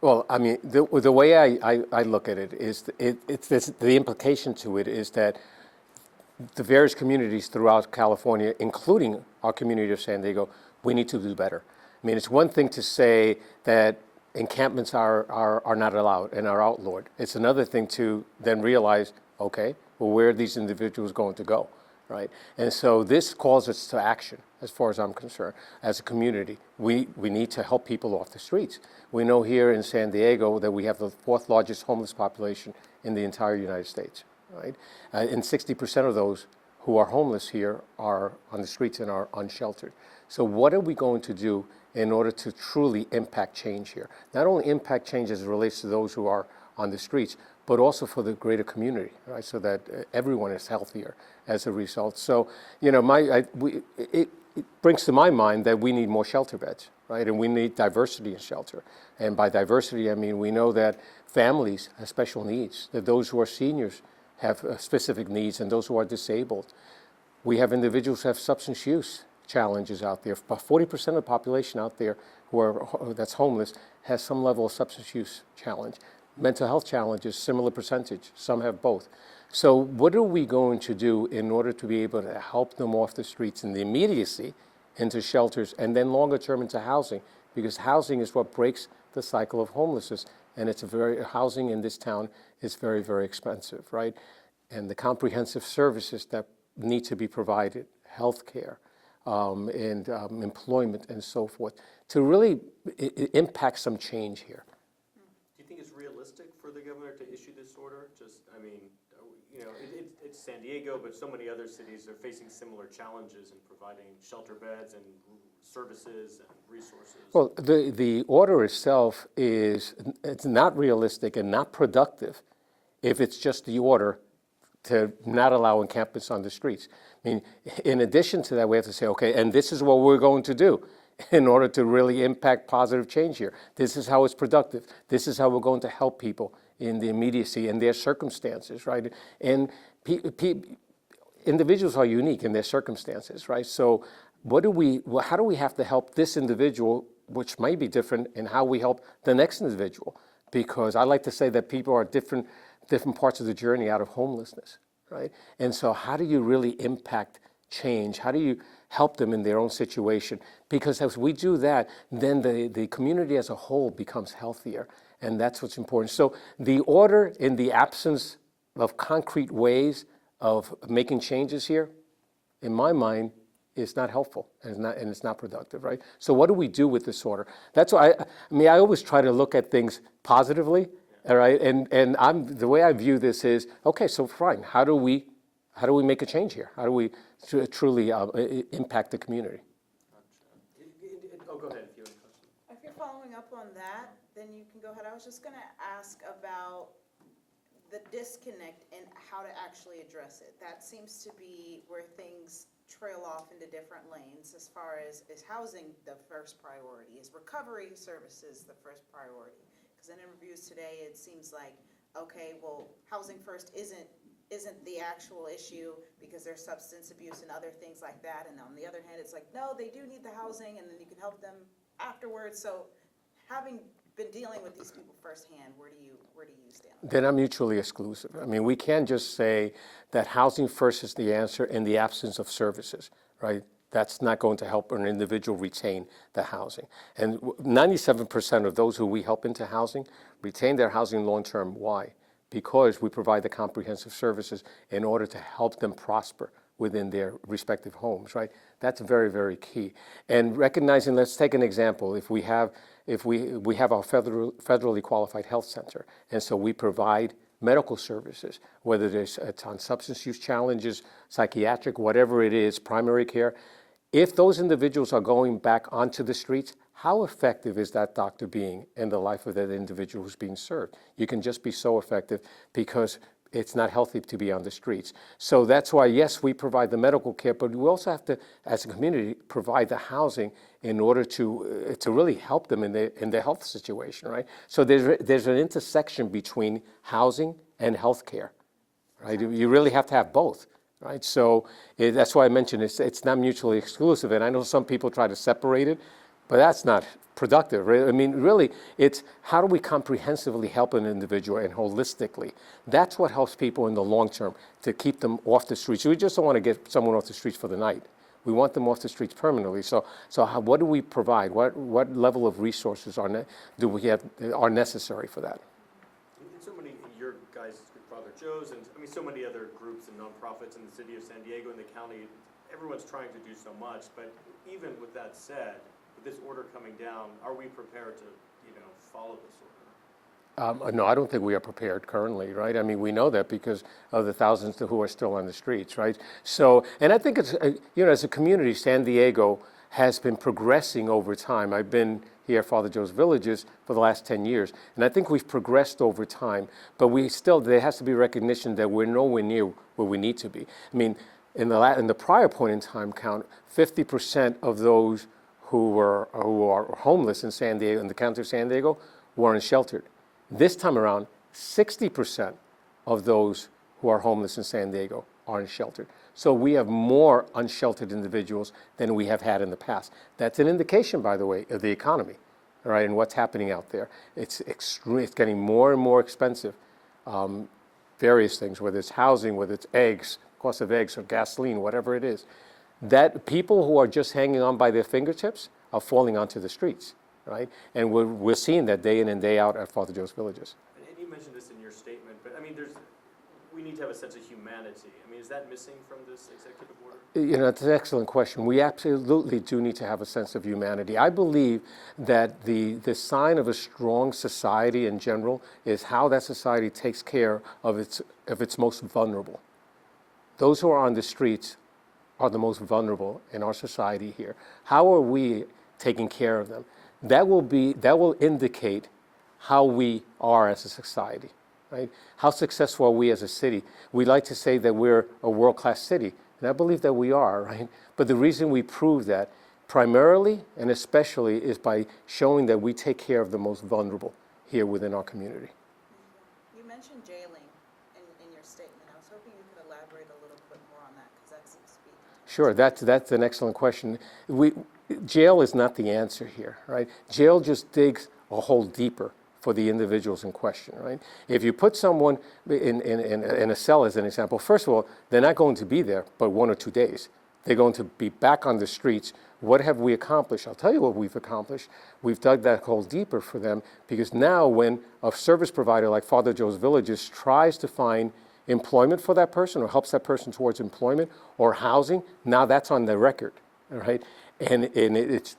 Well, I mean, the way I look at it is it's this, the implication to it is that the various communities throughout California, including our community of San Diego, we need to do better. I mean, it's one thing to say that encampments are not allowed and are outlawed. It's another thing to then realize, okay, well, where are these individuals going to go, right? And so this calls us to action, as far as I'm concerned. As a community, we need to help people off the streets. We know here in San Diego that we have the fourth largest homeless population in the entire United States, right? And 60% of those who are homeless here are on the streets and are unsheltered. So what are we going to do in order to truly impact change here? Not only impact change as it relates to those who are on the streets, but also for the greater community, right? So that everyone is healthier as a result. So, you know, it brings to my mind that we need more shelter beds, right? And we need diversity in shelter. And by diversity, I mean we know that families have special needs, that those who are seniors have specific needs, and those who are disabled. We have individuals who have substance use challenges out there. About 40% of the population out there that's homeless has some level of substance use challenge. Mental health challenges, similar percentage. Some have both. So what are we going to do in order to be able to help them off the streets in the immediacy into shelters and then longer term into housing? Because housing is what breaks the cycle of homelessness, and housing in this town is very, very expensive, right? And the comprehensive services that need to be provided, healthcare, and employment and so forth, to really impact some change here. Do you think it's realistic for the governor to issue this order? I mean, you know, it's San Diego, but so many other cities are facing similar challenges in providing shelter beds and services and resources. Well, the order itself it's not realistic and not productive if it's just the order to not allow encampments on the streets. I mean, in addition to that, we have to say, okay, and this is what we're going to do in order to really impact positive change here. This is how it's productive. This is how we're going to help people in the immediacy and their circumstances, right? And individuals are unique in their circumstances, right? So how do we have to help this individual, which might be different, in how we help the next individual? Because I like to say that people are different parts of the journey out of homelessness, right? And so how do you really impact change? How do you help them in their own situation? Because as we do that, then the community as a whole becomes healthier, and that's what's important. So the order, in the absence of concrete ways of making changes here, in my mind, is not helpful and it's not productive, right? So what do we do with this order? That's why I always try to look at things positively. All right, and the way I view this is, okay, so fine, how do we make a change here? How do we truly impact the community? Oh, go ahead if you have a question. If you're following up on that, then you can go ahead. I was just going to ask about the disconnect and how to actually address it. That seems to be where things trail off into different lanes as far as is housing the first priority, is recovery services the first priority. Because in interviews today, it seems like, okay, well, housing first isn't the actual issue because there's substance abuse and other things like that. And on the other hand, it's like, no, they do need the housing, and then you can help them afterwards. So, having been dealing with these people firsthand, where do you stand? They're not mutually exclusive. I mean, we can't just say that housing first is the answer in the absence of services, right? That's not going to help an individual retain the housing. And 97% of those who we help into housing retain their housing long-term. Why? Because we provide the comprehensive services in order to help them prosper within their respective homes, right? That's very, very key. And recognizing, let's take an example. If we have our federally qualified health center, and so we provide medical services, whether it's on substance use challenges, psychiatric, whatever it is, primary care. If those individuals are going back onto the streets, how effective is that doctor being in the life of that individual who's being served? You can just be so effective because it's not healthy to be on the streets. So that's why, yes, we provide the medical care, but we also have to, as a community, provide the housing in order to really help them in their health situation, right? So there's an intersection between housing and healthcare, right? You really have to have both. Right, so that's why I mentioned it's not mutually exclusive, and I know some people try to separate it, but that's not productive, right? I mean, really, it's how do we comprehensively help an individual and holistically? That's what helps people in the long term to keep them off the streets. We just don't want to get someone off the streets for the night. We want them off the streets permanently. So what do we provide? What level of resources do we have are necessary for that? And so many, your guys, Father Joe's, and I mean, so many other groups and nonprofits in the city of San Diego and the county, everyone's trying to do so much. But even with that said, with this order coming down, are we prepared to, follow this order? No, I don't think we are prepared currently, right? I mean, we know that because of the thousands who are still on the streets, right? So, and I think it's, as a community, San Diego has been progressing over time. I've been here at Father Joe's Villages for the last 10 years, and I think we've progressed over time, but there has to be recognition that we're nowhere near where we need to be. I mean, in the prior point in time count, 50% of those who are homeless in San Diego, in the county of San Diego, were unsheltered. This time around, 60% of those who are homeless in San Diego are unsheltered. So we have more unsheltered individuals than we have had in the past. That's an indication, by the way, of the economy, all right, and what's happening out there. It's getting more and more expensive. Various things, whether it's housing, whether it's eggs, cost of eggs or gasoline, whatever it is. That people who are just hanging on by their fingertips are falling onto the streets. Right? And we're seeing that day in and day out at Father Joe's Villages. And you mentioned this in your statement, but I mean, we need to have a sense of humanity. I mean, is that missing from this executive order? It's an excellent question. We absolutely do need to have a sense of humanity. I believe that the sign of a strong society in general is how that society takes care of its most vulnerable. Those who are on the streets are the most vulnerable in our society here. How are we taking care of them? That will indicate how we are as a society, right? How successful are we as a city? We like to say that we're a world-class city, and I believe that we are, right? But the reason we prove that primarily and especially is by showing that we take care of the most vulnerable here within our community. You mentioned jailing in your statement. I was hoping you could elaborate a little bit more on that, because that seems to be... Sure, that's an excellent question. Jail is not the answer here, right? Jail just digs a hole deeper for the individuals in question, right? If you put someone in a cell, as an example, first of all, they're not going to be there but 1 or 2 days. They're going to be back on the streets. What have we accomplished? I'll tell you what we've accomplished. We've dug that hole deeper for them, because now when a service provider like Father Joe's Villages tries to find employment for that person or helps that person towards employment or housing, now that's on the record, all right? And it's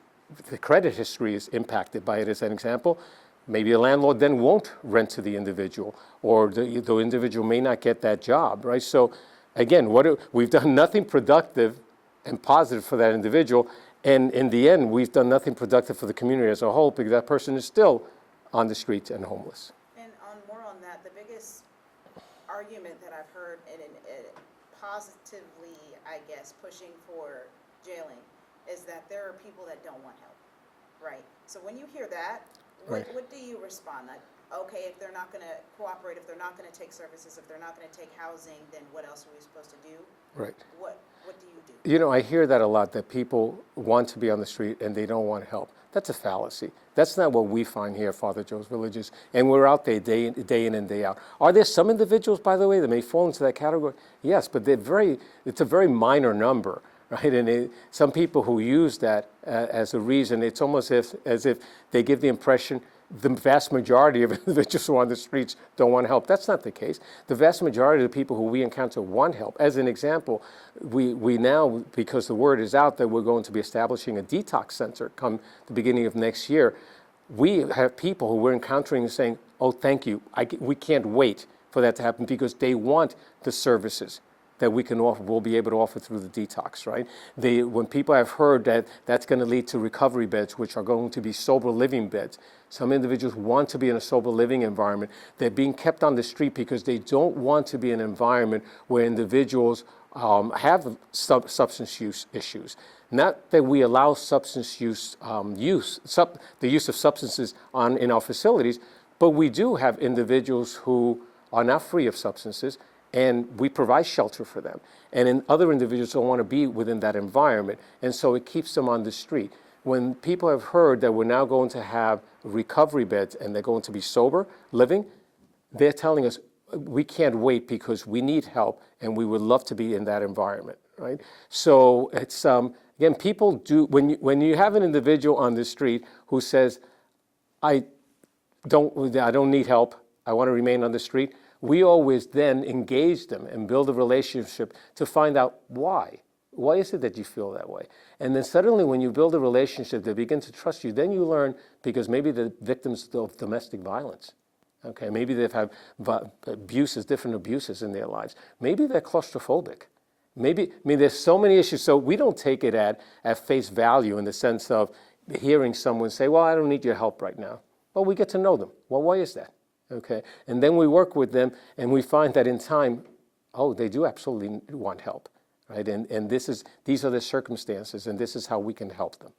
the credit history is impacted by it. As an example, maybe a landlord then won't rent to the individual, or the individual may not get that job, right? So again, we've done nothing productive and positive for that individual, and in the end, we've done nothing productive for the community as a whole, because that person is still on the streets and homeless. And more on that, the biggest argument that I've heard, and positively, I guess, pushing for jailing, is that there are people that don't want help, right? So when you hear that, what do you respond? That, okay, if they're not going to cooperate, if they're not going to take services, if they're not going to take housing, then what else are we supposed to do? Right. What do you do? I hear that a lot, that people want to be on the street and they don't want help. That's a fallacy. That's not what we find here at Father Joe's Villages, and we're out there day in and day out. Are there some individuals, by the way, that may fall into that category? Yes, but it's a very minor number. Right, and some people who use that as a reason, it's almost as if they give the impression the vast majority of individuals who are on the streets don't want help. That's not the case. The vast majority of the people who we encounter want help. As an example, we now, because the word is out that we're going to be establishing a detox center come the beginning of next year, we have people who we're encountering saying, oh, thank you, we can't wait for that to happen, because they want the services that we'll be able to offer through the detox, right? When people have heard that that's going to lead to recovery beds, which are going to be sober living beds, some individuals want to be in a sober living environment. They're being kept on the street because they don't want to be in an environment where individuals have substance use issues. Not that we allow substance use, the use of substances in our facilities, but we do have individuals who are not free of substances, and we provide shelter for them. And other individuals don't want to be within that environment, and so it keeps them on the street. when people have heard that we're now going to have recovery beds and they're going to be sober living, they're telling us, we can't wait because we need help and we would love to be in that environment, right? So it's, again, people do, when you have an individual on the street who says, I don't need help, I want to remain on the street, we always then engage them and build a relationship to find out why. Why is it that you feel that way? And then suddenly when you build a relationship, they begin to trust you. Then you learn, because maybe they're victims of domestic violence. Okay, maybe they've had abuses, different abuses in their lives. Maybe they're claustrophobic. Maybe, I mean, there's so many issues. So we don't take it at face value in the sense of hearing someone say, well, I don't need your help right now. Well, we get to know them. Well, why is that? Okay, and then we work with them and we find that in time, oh, they do absolutely want help. Right? And these are the circumstances, and this is how we can help them.